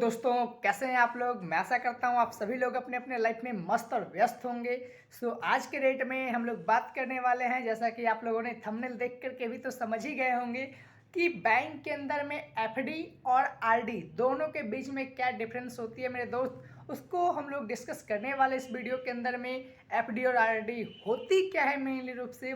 दोस्तों, कैसे हैं आप लोग। मैं आशा करता हूँ आप सभी लोग अपने अपने लाइफ में मस्त और व्यस्त होंगे। आज के डेट में हम लोग बात करने वाले हैं, जैसा कि आप लोगों ने थंबनेल देख करके भी तो समझ ही गए होंगे कि बैंक के अंदर में एफडी और आरडी दोनों के बीच में क्या डिफरेंस होती है मेरे दोस्त। उसको हम लोग डिस्कस करने वाले इस वीडियो के अंदर में। एफडी और आरडी होती क्या है मेनली रूप से,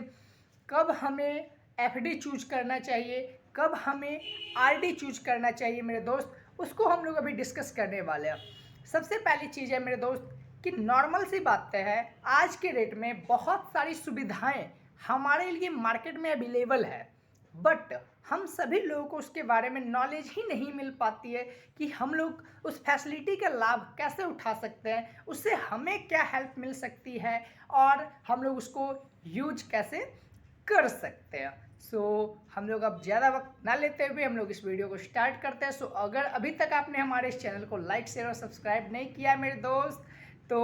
कब हमें एफडी चूज करना चाहिए, कब हमें आरडी चूज करना चाहिए मेरे दोस्त, उसको हम लोग अभी डिस्कस करने वाले हैं। सबसे पहली चीज़ है मेरे दोस्त कि नॉर्मल सी बातें हैं, आज के डेट में बहुत सारी सुविधाएं हमारे लिए मार्केट में अवेलेबल है, बट हम सभी लोगों को उसके बारे में नॉलेज ही नहीं मिल पाती है कि हम लोग उस फैसिलिटी का लाभ कैसे उठा सकते हैं, उससे हमें क्या हेल्प मिल सकती है और हम लोग उसको यूज कैसे कर सकते हैं। हम लोग अब ज़्यादा वक्त ना लेते हुए हम लोग इस वीडियो को स्टार्ट करते हैं। अगर अभी तक आपने हमारे इस चैनल को लाइक शेयर और सब्सक्राइब नहीं किया मेरे दोस्त, तो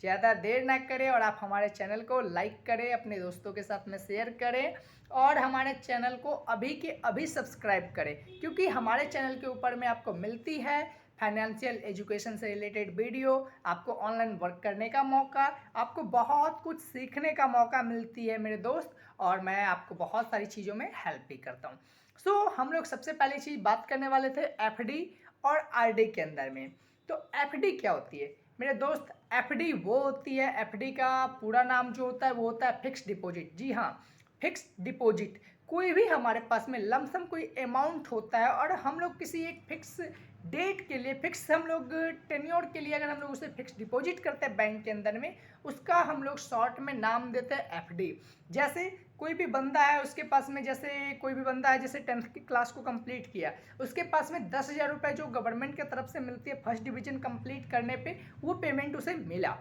ज़्यादा देर ना करें और आप हमारे चैनल को लाइक करें, अपने दोस्तों के साथ में शेयर करें और हमारे चैनल को अभी के अभी सब्सक्राइब करें, क्योंकि हमारे चैनल के ऊपर में आपको मिलती है फाइनेंशियल एजुकेशन से रिलेटेड वीडियो, आपको ऑनलाइन वर्क करने का मौका, आपको बहुत कुछ सीखने का मौका मिलती है मेरे दोस्त, और मैं आपको बहुत सारी चीज़ों में हेल्प भी करता हूँ। हम लोग सबसे पहली चीज़ बात करने वाले थे एफडी और आरडी के अंदर में। तो एफडी क्या होती है मेरे दोस्त? एफडी वो होती है, एफडी का पूरा नाम जो होता है वो होता है फिक्स डिपॉजिट। जी हाँ, फिक्स डिपॉजिट। कोई भी हमारे पास में लमसम कोई अमाउंट होता है और हम लोग किसी एक फिक्स डेट के लिए, फिक्स हम लोग टेन्योर के लिए अगर हम लोग उसे फिक्स डिपॉजिट करते हैं बैंक के अंदर में, उसका हम लोग शॉर्ट में नाम देते हैं एफडी। जैसे कोई भी बंदा है, उसके पास में जैसे कोई भी बंदा है जैसे 10th की क्लास को कंप्लीट किया, उसके पास में 10,000 रुपये जो गवर्नमेंट की तरफ से मिलती है फर्स्ट डिवीजन कंप्लीट करने पे, वो पेमेंट उसे मिला।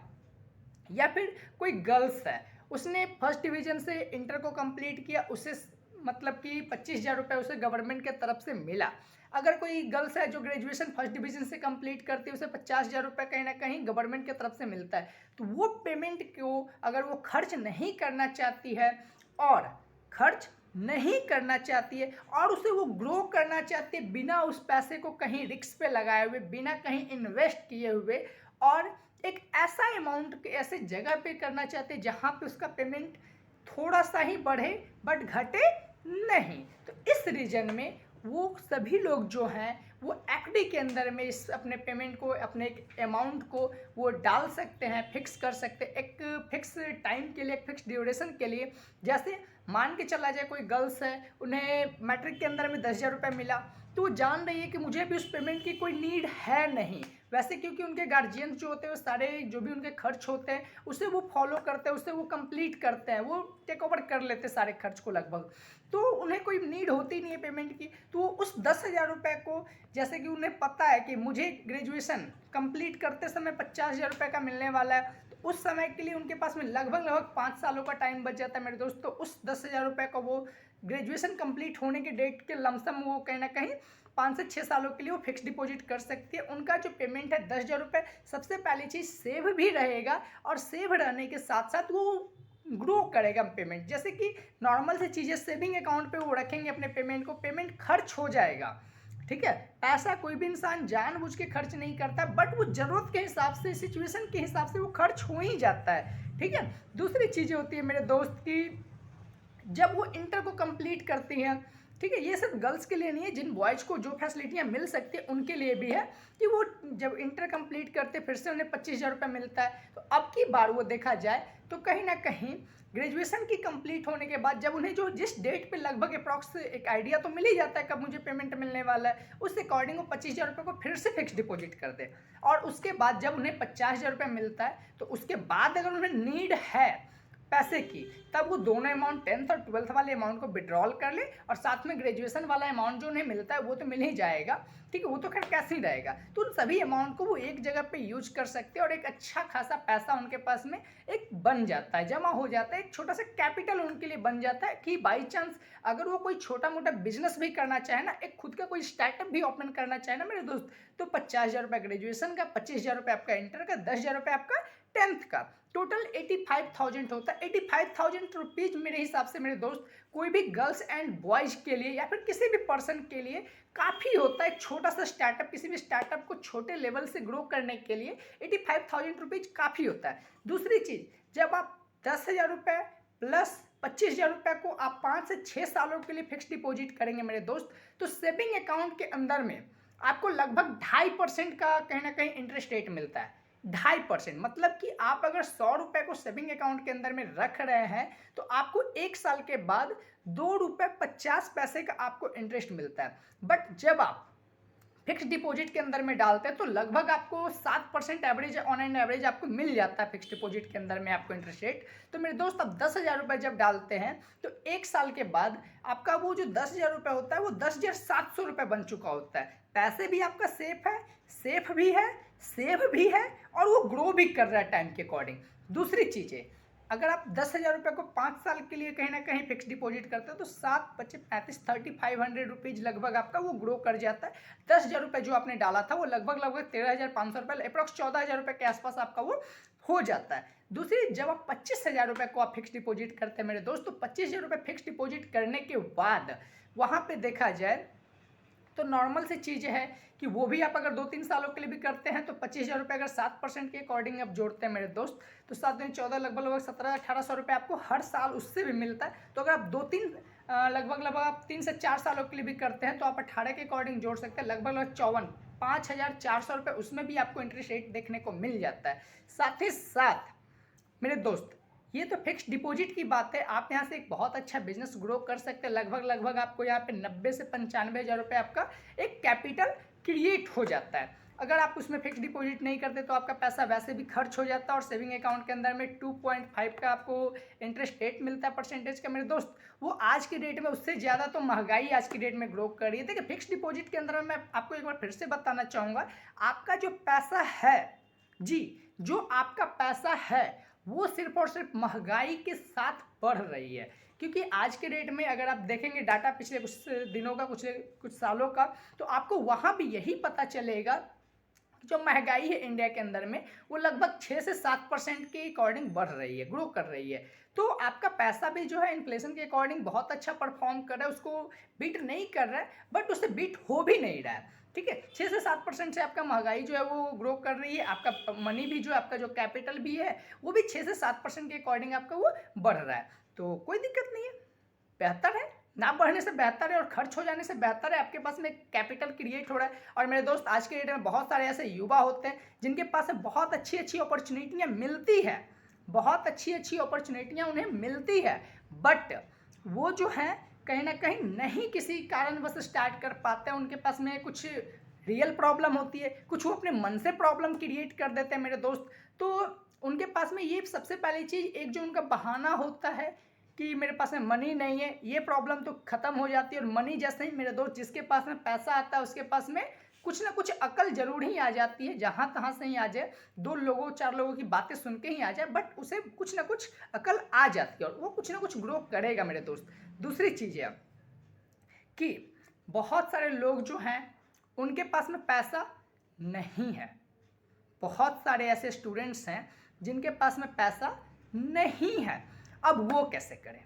या फिर कोई गर्ल्स है, उसने फर्स्ट डिवीजन से इंटर को कंप्लीट किया, उसे मतलब कि 25,000 रुपये उसे गवर्नमेंट के तरफ से मिला। अगर कोई गर्ल्स है जो ग्रेजुएशन फर्स्ट डिवीजन से कंप्लीट करती है, उसे 50,000 रुपये कहीं ना कहीं गवर्नमेंट की तरफ से मिलता है। तो वो पेमेंट को अगर वो खर्च नहीं करना चाहती है और खर्च नहीं करना चाहती है और उसे वो ग्रो करना चाहती है बिना उस पैसे को कहीं रिस्क पे लगाए हुए, बिना कहीं इन्वेस्ट किए हुए, और एक ऐसा अमाउंट ऐसे जगह पे करना चाहते हैं जहाँ पे उसका पेमेंट थोड़ा सा ही बढ़े बट घटे नहीं, तो इस रीजन में वो सभी लोग जो हैं वो एफडी के अंदर में इस अपने पेमेंट को, अपने एक अमाउंट को वो डाल सकते हैं, फिक्स कर सकते हैं एक फिक्स टाइम के लिए, एक फिक्स ड्यूरेशन के लिए। जैसे मान के चला जाए कोई गर्ल्स है, उन्हें मैट्रिक के अंदर में 10,000 रुपये मिला, तो वो जान रही है कि मुझे भी उस पेमेंट की कोई नीड है नहीं वैसे, क्योंकि उनके गार्जियंस जो होते हैं वो सारे जो भी उनके खर्च होते हैं उसे वो फॉलो करते हैं, उसे वो कंप्लीट करते हैं, वो टेक ओवर कर लेते हैं सारे खर्च को लगभग। तो उन्हें कोई नीड होती नहीं है पेमेंट की, तो वो उस 10,000 रुपये को, जैसे कि उन्हें पता है कि मुझे ग्रेजुएशन कंप्लीट करते समय 50,000 रुपये का मिलने वाला है, तो उस समय के लिए उनके पास में लगभग 5 सालों का टाइम बच जाता है मेरे दोस्त। तो उस 10,000 रुपये को वो ग्रेजुएशन कंप्लीट होने के डेट के लमसम वो कहीं ना कहीं 5 से 6 सालों के लिए वो फिक्स डिपॉजिट कर सकती है। उनका जो पेमेंट है 10,000 रुपये, सबसे पहली चीज़ सेव भी रहेगा और सेव रहने के साथ साथ वो ग्रो करेगा पेमेंट। जैसे कि नॉर्मल से चीज़ें सेविंग अकाउंट पे वो रखेंगे अपने पेमेंट को, पेमेंट खर्च हो जाएगा, ठीक है। पैसा कोई भी इंसान जानबूझ के खर्च नहीं करता, बट वो ज़रूरत के हिसाब से, सिचुएशन के हिसाब से वो खर्च हो ही जाता है, ठीक है। दूसरी चीज़ें होती है मेरे दोस्त की, जब वो इंटर को कंप्लीट करती हैं, ठीक है, ये सिर्फ गर्ल्स के लिए नहीं है, जिन बॉयज़ को जो फैसिलिटियाँ मिल सकती है उनके लिए भी है कि वो जब इंटर कंप्लीट करते फिर से उन्हें 25,000 रुपये मिलता है। तो अब की बार वो देखा जाए तो कहीं ना कहीं ग्रेजुएशन की कंप्लीट होने के बाद जब उन्हें जो जिस डेट पे लगभग अप्रॉक्स एक आइडिया तो मिल ही जाता है कब मुझे पेमेंट मिलने वाला है, उस अकॉर्डिंग वो 25,000 रुपये को फिर से फिक्स डिपॉजिट कर दे, और उसके बाद जब उन्हें 50,000 रुपये मिलता है तो उसके बाद अगर उन्हें नीड है पैसे की, तब वो दोनों अमाउंट 10th और 12th वाले अमाउंट को विड्रॉल कर ले, और साथ में ग्रेजुएशन वाला अमाउंट जो उन्हें मिलता है वो तो मिल ही जाएगा, ठीक है, वो तो खैर कैसे ही रहेगा। तो उन सभी अमाउंट को वो एक जगह पे यूज कर सकते हैं और एक अच्छा खासा पैसा उनके पास में एक बन जाता है, जमा हो जाता है, एक छोटा सा कैपिटल उनके लिए बन जाता है कि बाई चांस अगर वो कोई छोटा मोटा बिजनेस भी करना चाहे ना, एक खुद का कोई स्टार्टअप भी ओपन करना चाहे ना मेरे दोस्त, तो 50,000 रुपये ग्रेजुएशन का, 25,000 रुपये आपका इंटर का, 10,000 रुपये आपका 10th का टोटल 85,000 होता है। 85,000 रुपीज़ मेरे हिसाब से मेरे दोस्त कोई भी गर्ल्स एंड बॉयज़ के लिए या फिर किसी भी पर्सन के लिए काफ़ी होता है। एक छोटा सा स्टार्टअप, किसी भी स्टार्टअप को छोटे लेवल से ग्रो करने के लिए 85,000 रुपीज़ काफ़ी होता है। दूसरी चीज़, जब आप 10,000 रुपये प्लस 25,000 रुपये को आप 5 से 6 सालों के लिए फिक्स डिपॉजिट करेंगे मेरे दोस्त, तो सेविंग अकाउंट के अंदर में आपको लगभग 2.5% का कहीं ना कहीं इंटरेस्ट रेट मिलता है। 2.5% मतलब कि आप अगर 100 रुपये को सेविंग अकाउंट के अंदर में रख रहे हैं तो आपको 1 साल के बाद 2 रुपये 50 पैसे का आपको इंटरेस्ट मिलता है। बट जब आप फिक्स डिपॉजिट के अंदर में डालते हैं तो लगभग आपको 7% एवरेज, ऑन एंड एवरेज आपको मिल जाता है फिक्स डिपॉजिट के अंदर में आपको इंटरेस्ट रेट। तो मेरे दोस्त, अब 10,000 रुपये जब डालते हैं तो 1 साल के बाद आपका वो जो 10,000 रुपये होता है वो 10,700 रुपये बन चुका होता है। पैसे भी आपका सेफ भी है, सेव भी है और वो ग्रो भी कर रहा है टाइम के अकॉर्डिंग। दूसरी चीज़ है, अगर आप 10,000 रुपये को 5 साल के लिए कहीं ना कहीं फिक्स डिपॉजिट करते हो तो 7-25-35-500 रुपीज़ लगभग आपका वो ग्रो कर जाता है। 10,000 रुपये जो आपने डाला था वो लगभग 13,500 रुपये, अप्रॉक्स 14,000 रुपये के आसपास आपका वो हो जाता है। दूसरी, जब आप 25,000 रुपये को आप फिक्स डिपॉजिट करते हैं मेरे दोस्त, तो 25,000 रुपये फिक्स डिपॉजिट करने के बाद वहाँ पर देखा जाए तो नॉर्मल सी चीज़ है कि वो भी आप अगर 2-3 सालों के लिए भी करते हैं तो 25,000 रुपये अगर 7% के अकॉर्डिंग आप जोड़ते हैं मेरे दोस्त, तो 7-14 लगभग 1700-1800 रुपये आपको हर साल उससे भी मिलता है। तो अगर आप 2-3 लगभग आप 3 से 4 सालों के लिए भी करते हैं तो आप 18 के अकॉर्डिंग जोड़ सकते हैं, लगभग 5,400 रुपये उसमें भी आपको इंटरेस्ट रेट देखने को मिल जाता है। साथ ही साथ मेरे दोस्त, ये तो फिक्स डिपॉजिट की बात है, आप यहाँ से एक बहुत अच्छा बिजनेस ग्रो कर सकते हैं। लगभग आपको यहाँ पे 90 से 95,000 रुपये आपका एक कैपिटल क्रिएट हो जाता है। अगर आप उसमें फिक्स डिपॉजिट नहीं करते तो आपका पैसा वैसे भी खर्च हो जाता है और सेविंग अकाउंट के अंदर में 2.5 का आपको इंटरेस्ट रेट मिलता है परसेंटेज का मेरे दोस्त। वो आज की डेट में उससे ज़्यादा तो महंगाई आज की डेट में ग्रो कर रही है। देखिए, फिक्स डिपॉजिट के अंदर में मैं आपको एक बार फिर से बताना चाहूँगा, आपका जो पैसा है जी, जो आपका पैसा है वो सिर्फ और सिर्फ महंगाई के साथ बढ़ रही है। क्योंकि आज के डेट में अगर आप देखेंगे डाटा पिछले कुछ दिनों का, कुछ सालों का, तो आपको वहाँ भी यही पता चलेगा कि जो महंगाई है इंडिया के अंदर में वो लगभग 6 से 7% के अकॉर्डिंग बढ़ रही है, ग्रो कर रही है। तो आपका पैसा भी जो है इन्फ्लेशन के अकॉर्डिंग बहुत अच्छा परफॉर्म कर रहा है, उसको बीट नहीं कर रहा है, बट उससे बीट हो भी नहीं रहा है। ठीक है, 6 से 7% से आपका महंगाई जो है वो ग्रो कर रही है, आपका मनी भी जो है, आपका जो कैपिटल भी है वो भी 6 से 7% के अकॉर्डिंग आपका वो बढ़ रहा है। तो कोई दिक्कत नहीं है, बेहतर है, ना बढ़ने से बेहतर है और खर्च हो जाने से बेहतर है आपके पास में कैपिटल क्रिएट हो रहा है। और मेरे दोस्त, आज के डेट में बहुत सारे ऐसे युवा होते हैं जिनके पास में बहुत अच्छी अच्छी अपॉर्चुनिटियाँ मिलती है, बहुत अच्छी अच्छी अपॉर्चुनिटियाँ उन्हें मिलती है, बट वो जो है कहीं ना कहीं नहीं किसी कारणवश स्टार्ट कर पाते हैं। उनके पास में कुछ रियल प्रॉब्लम होती है, कुछ वो अपने मन से प्रॉब्लम क्रिएट कर देते हैं मेरे दोस्त। तो उनके पास में ये सबसे पहली चीज़, एक जो उनका बहाना होता है कि मेरे पास में मनी नहीं है, ये प्रॉब्लम तो ख़त्म हो जाती है। और मनी जैसे ही मेरे दोस्त, जिसके पास में पैसा आता है उसके पास में कुछ ना कुछ अकल जरूर ही आ जाती है, जहाँ तहाँ से ही आ जाए, 2 लोगों 4 लोगों की बातें सुन के ही आ जाए, बट उसे कुछ ना कुछ अकल आ जाती है और वो कुछ ना कुछ ग्रो करेगा मेरे दोस्त। दूसरी चीज़ है कि बहुत सारे लोग जो हैं उनके पास में पैसा नहीं है, बहुत सारे ऐसे स्टूडेंट्स हैं जिनके पास में पैसा नहीं है। अब वो कैसे करें?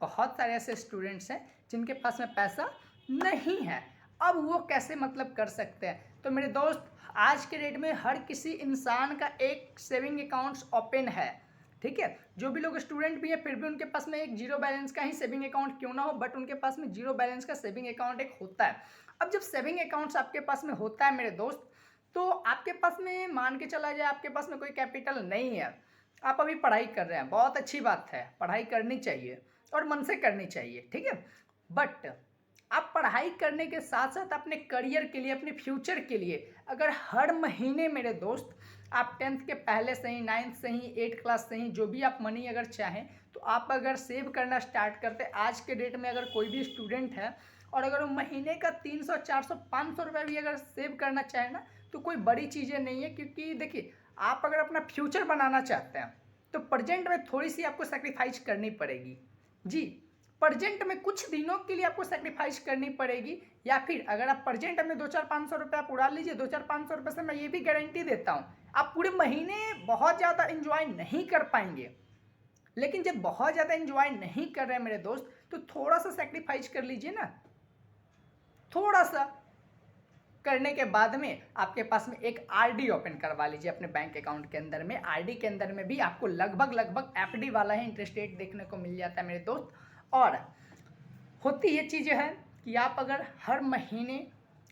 बहुत सारे ऐसे स्टूडेंट्स हैं जिनके पास में पैसा नहीं है, अब वो कैसे मतलब कर सकते हैं? तो मेरे दोस्त, आज के डेट में हर किसी इंसान का एक सेविंग अकाउंट्स ओपन है। ठीक है, जो भी लोग स्टूडेंट भी है फिर भी उनके पास में एक जीरो बैलेंस का ही सेविंग अकाउंट क्यों ना हो, बट उनके पास में जीरो बैलेंस का सेविंग अकाउंट एक होता है। अब जब सेविंग अकाउंट्स आपके पास में होता है मेरे दोस्त, तो आपके पास में मान के चला जाए आपके पास में कोई कैपिटल नहीं है, आप अभी पढ़ाई कर रहे हैं, बहुत अच्छी बात है, पढ़ाई करनी चाहिए और मन से करनी चाहिए। ठीक है, बट आप पढ़ाई करने के साथ साथ अपने करियर के लिए, अपने फ्यूचर के लिए अगर हर महीने मेरे दोस्त आप 10th के पहले से ही, 9th से ही, 8th क्लास से ही जो भी आप मनी अगर चाहें तो आप अगर सेव करना स्टार्ट करते, आज के डेट में अगर कोई भी स्टूडेंट है और अगर वो महीने का 300, 400, 500 रुपये भी अगर सेव करना चाहे ना, तो कोई बड़ी चीज़ें नहीं है। क्योंकि देखिए, आप अगर अपना फ्यूचर बनाना चाहते हैं तो प्रेजेंट में थोड़ी सी आपको सेक्रीफाइस करनी पड़ेगी जी, प्रेजेंट में कुछ दिनों के लिए आपको सेक्रीफाइस करनी पड़ेगी, या फिर अगर आप प्रेजेंट में 2-4-500 रुपये आप उड़ा लीजिए, 2-4-500 रुपये से मैं ये भी गारंटी देता हूँ आप पूरे महीने बहुत ज़्यादा इंजॉय नहीं कर पाएंगे। लेकिन जब बहुत ज़्यादा इंजॉय नहीं कर रहे हैं मेरे दोस्त, तो थोड़ा सा सेक्रीफाइस कर लीजिए ना। थोड़ा सा करने के बाद में आपके पास में एक आरडी ओपन करवा लीजिए अपने बैंक अकाउंट के अंदर में। आरडी के अंदर में भी आपको लगभग एफडी वाला ही इंटरेस्ट रेट देखने को मिल जाता है मेरे दोस्त। और होती ये चीज़ें हैं कि आप अगर हर महीने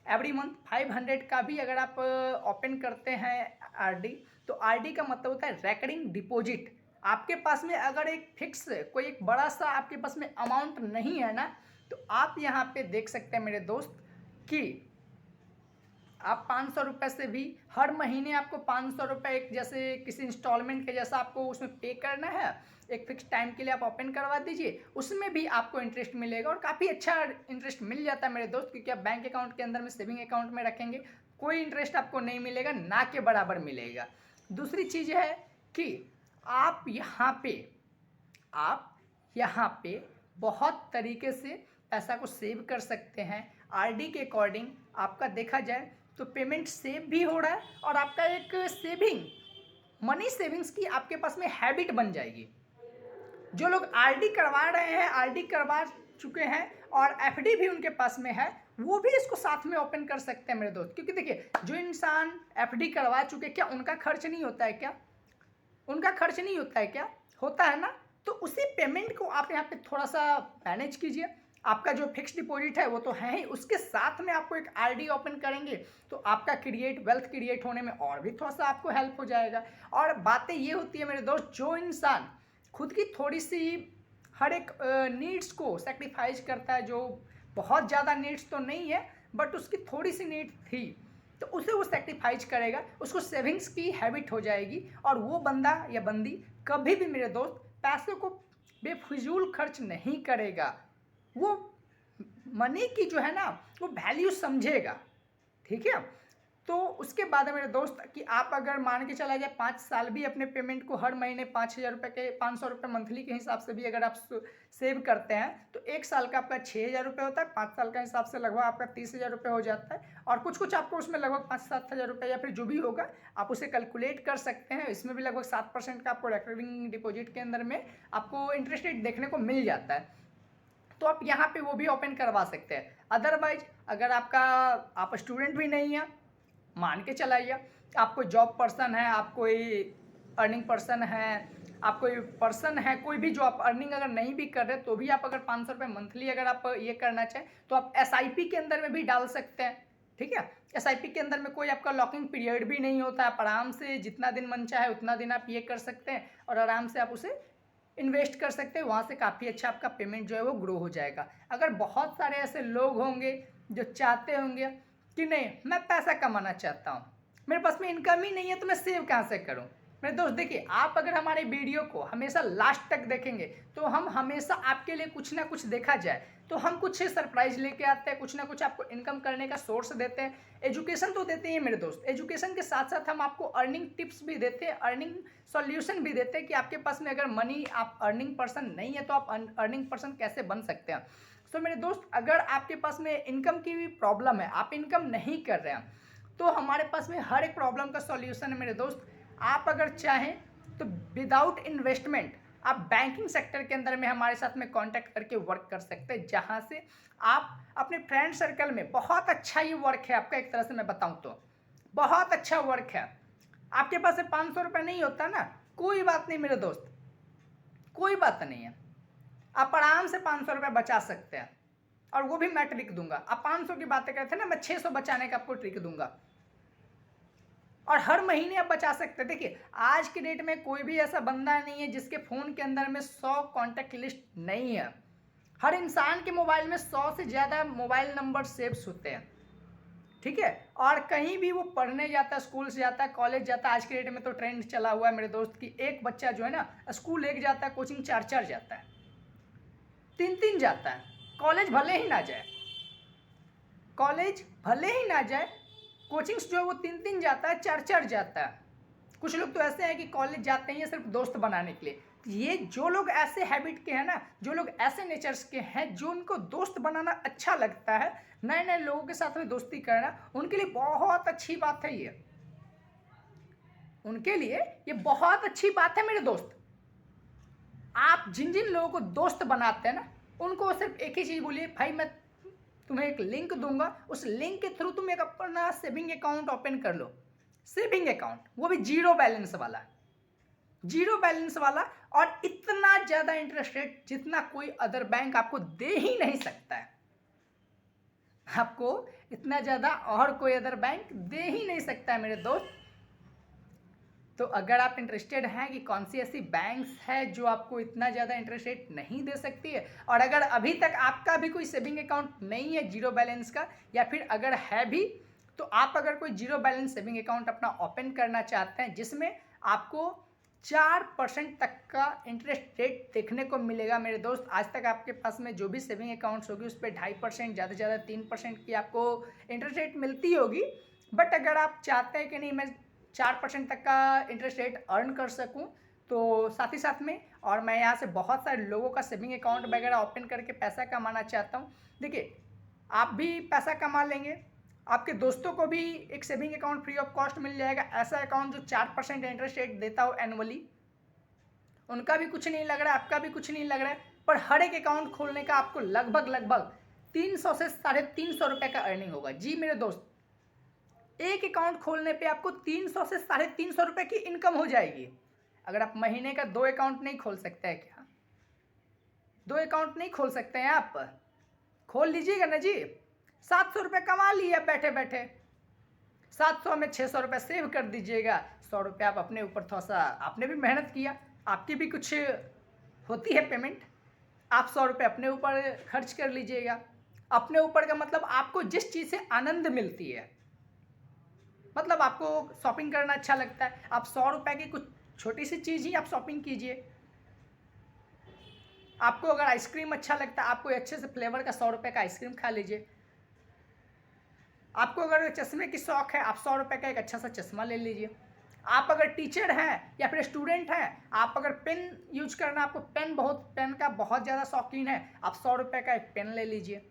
एवरी मंथ 500 का भी अगर आप ओपन करते हैं आरडी, तो आरडी का मतलब होता है रेकरिंग डिपॉजिट। आपके पास में अगर एक फिक्स कोई एक बड़ा सा आपके पास में अमाउंट नहीं है ना, तो आप यहाँ पे देख सकते हैं मेरे दोस्त कि आप 500 रुपये से भी हर महीने आपको 500 रुपये एक जैसे किसी इंस्टॉलमेंट के जैसा आपको उसमें पे करना है। एक फिक्स टाइम के लिए आप ओपन करवा दीजिए, उसमें भी आपको इंटरेस्ट मिलेगा और काफ़ी अच्छा इंटरेस्ट मिल जाता है मेरे दोस्त, क्योंकि आप बैंक अकाउंट के अंदर में सेविंग अकाउंट में रखेंगे कोई इंटरेस्ट आपको नहीं मिलेगा, ना के बराबर मिलेगा। दूसरी चीज़ है कि आप यहाँ पे बहुत तरीके से पैसा को सेव कर सकते हैं। आरडी के अकॉर्डिंग आपका देखा जाए तो पेमेंट सेव भी हो रहा है और आपका एक मनी सेविंग्स की आपके पास में हैबिट बन जाएगी। जो लोग आरडी करवा रहे हैं, आरडी करवा चुके हैं और एफडी भी उनके पास में है, वो भी इसको साथ में ओपन कर सकते हैं मेरे दोस्त। क्योंकि देखिए, जो इंसान एफडी करवा चुके, क्या उनका खर्च नहीं होता है क्या? उनका खर्च नहीं होता है क्या? होता है ना। तो उसी पेमेंट को आप यहाँ पे थोड़ा सा मैनेज कीजिए। आपका जो फिक्स डिपॉजिट है वो तो है ही, उसके साथ में आपको एक आरडी ओपन करेंगे तो आपका वेल्थ क्रिएट होने में और भी थोड़ा सा आपको हेल्प हो जाएगा। और बातें ये होती है मेरे दोस्त, जो इंसान खुद की थोड़ी सी हर एक नीड्स को सेक्रीफाइस करता है, जो बहुत ज़्यादा नीड्स तो नहीं है बट उसकी थोड़ी सी नीड थी, तो उसे वो सेक्रीफाइस करेगा, उसको सेविंग्स की हैबिट हो जाएगी और वो बंदा या बंदी कभी भी मेरे दोस्त पैसे को बेफिजूल खर्च नहीं करेगा। वो मनी की जो है ना वो वैल्यू समझेगा। ठीक है। तो उसके बाद है मेरे दोस्त कि आप अगर मान के चला जाए 5 साल भी अपने पेमेंट को हर महीने 5,000 रुपये के 500 रुपये मंथली के हिसाब से भी अगर आप सेव करते हैं तो एक साल का आपका 6,000 रुपये होता है। 5 साल का हिसाब से लगभग आपका 30,000 रुपये हो जाता है। और कुछ आपको उसमें लगभग 5-7 हज़ार रुपये या फिर जो भी होगा आप उसे कैलकुलेट कर सकते हैं। इसमें भी लगभग 7% का आपको रेकरिंग डिपॉजिट के अंदर में आपको इंटरेस्ट रेट देखने को मिल जाता है। तो आप यहाँ पे वो भी ओपन करवा सकते हैं। अदरवाइज अगर आप स्टूडेंट भी नहीं है, मान के चलाइए आप कोई जॉब पर्सन है, आप कोई अर्निंग पर्सन है, आप कोई पर्सन है कोई भी जो आप अर्निंग अगर नहीं भी कर रहे तो भी आप अगर 500 रुपये मंथली अगर आप ये करना चाहें तो आप SIP के अंदर में भी डाल सकते हैं। ठीक है। SIP के अंदर में कोई आपका लॉकिंग पीरियड भी नहीं होता है। आप आराम से जितना दिन मन चाहे उतना दिन आप ये कर सकते हैं और आराम से आप उसे इन्वेस्ट कर सकते हैं। वहाँ से काफ़ी अच्छा आपका पेमेंट जो है वो ग्रो हो जाएगा। अगर बहुत सारे ऐसे लोग होंगे जो चाहते होंगे कि नहीं मैं पैसा कमाना चाहता हूँ, मेरे पास में इनकम ही नहीं है तो मैं सेव कहाँ से करूँ। मेरे दोस्त देखिए, आप अगर हमारे वीडियो को हमेशा लास्ट तक देखेंगे तो हम हमेशा आपके लिए कुछ ना कुछ देखा जाए तो हम कुछ सरप्राइज लेके आते हैं, कुछ ना कुछ आपको इनकम करने का सोर्स देते हैं। एजुकेशन तो देते ही हैं मेरे दोस्त, एजुकेशन के साथ साथ हम आपको अर्निंग टिप्स भी देते हैं, अर्निंग सॉल्यूशन भी देते हैं कि आपके पास में अगर मनी आप अर्निंग पर्सन नहीं है तो आप अर्निंग पर्सन कैसे बन सकते हैं। तो मेरे दोस्त, अगर आपके पास में इनकम की भी प्रॉब्लम है, आप इनकम नहीं कर रहे हैं, तो हमारे पास में हर एक प्रॉब्लम का सॉल्यूशन है मेरे दोस्त। आप अगर चाहें तो विदाउट इन्वेस्टमेंट आप बैंकिंग सेक्टर के अंदर में हमारे साथ में कांटेक्ट करके वर्क कर सकते हैं, जहां से आप अपने फ्रेंड सर्कल में बहुत अच्छा ये वर्क है आपका। एक तरह से मैं बताऊं तो बहुत अच्छा वर्क है। आपके पास 500 रुपये नहीं होता ना, कोई बात नहीं मेरे दोस्त, कोई बात नहीं है, आप आराम से 500 रुपये बचा सकते हैं। और वो भी मैं ट्रिक दूंगा। आप 500 की बातें करते हैं ना, मैं 600 बचाने का आपको ट्रिक दूंगा और हर महीने आप बचा सकते हैं। देखिए, आज के डेट में कोई भी ऐसा बंदा नहीं है जिसके फ़ोन के अंदर में 100 कॉन्टैक्ट लिस्ट नहीं है। हर इंसान के मोबाइल में 100 से ज़्यादा मोबाइल नंबर सेव्स होते हैं। ठीक है। और कहीं भी वो पढ़ने जाता है, स्कूल से जाता है, कॉलेज जाता है, आज के डेट में तो ट्रेंड चला हुआ है मेरे दोस्त कि एक बच्चा जो है ना स्कूल एक जाता है, कोचिंग 4-4 जाता है, 3-3 जाता है। कॉलेज भले ही ना जाए, कोचिंग्स जो है वो 3-3 जाता है, 4-4 जाता है। कुछ लोग तो ऐसे हैं कि कॉलेज जाते हैं सिर्फ दोस्त बनाने के लिए, ये जो लोग ऐसे हैबिट के हैं ना, जो लोग ऐसे नेचर्स के हैं, जो उनको दोस्त बनाना अच्छा लगता है, नए नए लोगों के साथ में दोस्ती करना, उनके लिए बहुत अच्छी बात है ये। उनके लिए ये बहुत अच्छी बात है मेरे दोस्त। आप जिन जिन लोगों को दोस्त बनाते हैं ना, उनको सिर्फ एक ही चीज़ बोलिए, भाई मैं तुम्हें एक लिंक दूंगा, उस लिंक के थ्रू तुम एक अपना सेविंग अकाउंट ओपन कर लो। सेविंग अकाउंट, वो भी जीरो बैलेंस वाला, जीरो बैलेंस वाला, और इतना ज़्यादा इंटरेस्ट रेट जितना कोई अदर बैंक आपको दे ही नहीं सकता है। आपको इतना ज़्यादा और कोई अदर बैंक दे ही नहीं सकता है मेरे दोस्त। तो अगर आप इंटरेस्टेड हैं कि कौन सी ऐसी बैंक्स है जो आपको इतना ज़्यादा इंटरेस्ट रेट नहीं दे सकती है, और अगर अभी तक आपका भी कोई सेविंग अकाउंट नहीं है जीरो बैलेंस का, या फिर अगर है भी तो आप अगर कोई जीरो बैलेंस सेविंग अकाउंट अपना ओपन करना चाहते हैं जिसमें आपको 4% तक का इंटरेस्ट रेट देखने को मिलेगा मेरे दोस्त। आज तक आपके पास में जो भी सेविंग अकाउंट्स होगी उस पर 2.5%, ज़्यादा से ज़्यादा 3% की आपको इंटरेस्ट रेट मिलती होगी। बट अगर आप चाहते हैं कि नहीं मैं 4% तक का इंटरेस्ट रेट अर्न कर सकूं, तो साथ ही साथ में, और मैं यहाँ से बहुत सारे लोगों का सेविंग अकाउंट वगैरह ओपन करके पैसा कमाना चाहता हूँ। देखिए, आप भी पैसा कमा लेंगे, आपके दोस्तों को भी एक saving account free of cost मिल जाएगा, ऐसा अकाउंट जो 4% इंटरेस्ट रेट देता हो एनुअली। उनका भी कुछ नहीं लग रहा है, आपका भी कुछ नहीं लग रहा है, पर हर एक अकाउंट खोलने का आपको लगभग 300 से 350 रुपये का अर्निंग होगा। जी मेरे दोस्त, एक अकाउंट खोलने पे आपको 300 से 350 रुपये की इनकम हो जाएगी। अगर आप महीने का 2 अकाउंट नहीं खोल सकते हैं क्या? 2 अकाउंट नहीं खोल सकते हैं आप? खोल लीजिएगा ना जी। 700 रुपये कमा लिए बैठे बैठे, 700 में 600 रुपये सेव कर दीजिएगा, 100 रुपये आप अपने ऊपर थोड़ा सा, आपने भी मेहनत किया, आपकी भी कुछ होती है पेमेंट, आप 100 रुपये अपने ऊपर खर्च कर लीजिएगा। अपने ऊपर का मतलब आपको जिस चीज़ से आनंद मिलती है, मतलब आपको शॉपिंग करना अच्छा लगता है, आप 100 रुपये की कुछ छोटी सी चीज़ ही आप शॉपिंग कीजिए। आपको अगर आइसक्रीम अच्छा लगता है, आप कोई अच्छे से फ्लेवर का 100 रुपये का आइसक्रीम खा लीजिए। आपको अगर चश्मे की शौक है, आप 100 रुपये का एक अच्छा सा चश्मा ले लीजिए। आप अगर टीचर हैं या फिर स्टूडेंट हैं, आप अगर पेन यूज करना, आपको पेन का बहुत ज़्यादा शौकीन है, आप 100 रुपये का एक पेन ले लीजिए।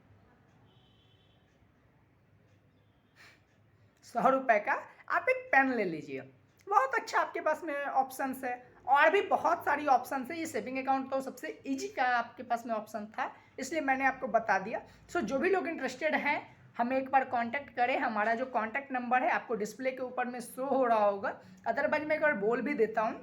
100 रुपये का आप एक पेन ले लीजिए, बहुत अच्छा आपके पास में ऑप्शंस है। और भी बहुत सारी ऑप्शंस है, ये सेविंग अकाउंट तो सबसे इजी का आपके पास में ऑप्शन था, इसलिए मैंने आपको बता दिया। सो जो भी लोग इंटरेस्टेड हैं, हमें एक बार कांटेक्ट करें। हमारा जो कांटेक्ट नंबर है आपको डिस्प्ले के ऊपर में शो हो रहा होगा, अदरवाइज मैं एक बार बोल भी देता हूँ,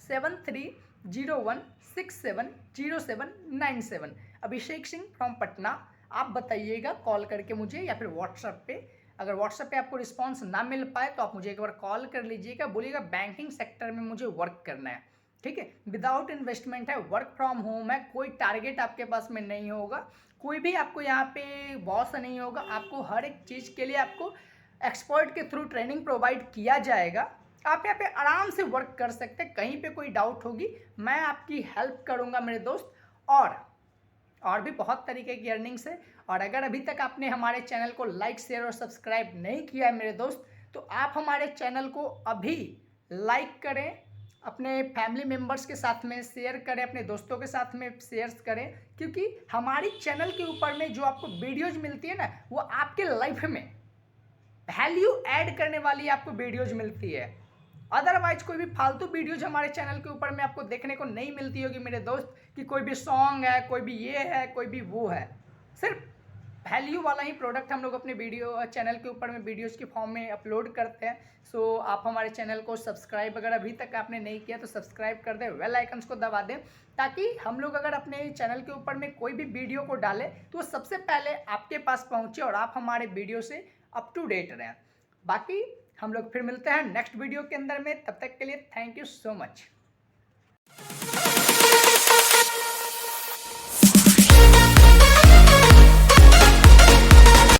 7301670797। अभिषेक सिंह फ्रॉम पटना। आप बताइएगा कॉल करके मुझे, या फिर व्हाट्सएप पे। अगर व्हाट्सएप पे आपको रिस्पांस ना मिल पाए तो आप मुझे एक बार कॉल कर लीजिएगा, बोलिएगा बैंकिंग सेक्टर में मुझे वर्क करना है, ठीक है, विदाउट इन्वेस्टमेंट है, वर्क फ्रॉम होम है, कोई टारगेट आपके पास में नहीं होगा, कोई भी आपको यहाँ पे बॉस नहीं होगा, आपको हर एक चीज़ के लिए आपको एक्सपर्ट के थ्रू ट्रेनिंग प्रोवाइड किया जाएगा। आप यहाँ पे आराम से वर्क कर सकते हैं, कहीं पे कोई डाउट होगी मैं आपकी हेल्प करूँगा मेरे दोस्त। और भी बहुत तरीके की अर्निंग्स है। और अगर अभी तक आपने हमारे चैनल को लाइक, शेयर और सब्सक्राइब नहीं किया है मेरे दोस्त, तो आप हमारे चैनल को अभी लाइक करें, अपने फैमिली मेम्बर्स के साथ में शेयर करें, अपने दोस्तों के साथ में शेयर करें, क्योंकि हमारी चैनल के ऊपर में जो आपको वीडियोज़ मिलती है ना, वो आपके लाइफ में वैल्यू ऐड करने वाली आपको वीडियोज़ मिलती है। अदरवाइज कोई भी फालतू वीडियोज हमारे चैनल के ऊपर में आपको देखने को नहीं मिलती होगी मेरे दोस्त, कि कोई भी सॉन्ग है, कोई भी ये है, कोई भी वो है। सिर्फ वैल्यू वाला ही प्रोडक्ट हम लोग अपने वीडियो चैनल के ऊपर में वीडियोज़ के फॉर्म में अपलोड करते हैं। सो आप हमारे चैनल को सब्सक्राइब, अगर अभी तक आपने नहीं किया तो सब्सक्राइब कर दें, बेल आइकन्स को दबा दें, ताकि हम लोग अगर अपने चैनल के ऊपर में कोई भी वीडियो को डालें तो सबसे पहले आपके पास पहुँचे और आप हमारे वीडियो से अप टू डेट रहें। बाकी हम लोग फिर मिलते हैं नेक्स्ट वीडियो के अंदर में, तब तक के लिए थैंक यू सो मच।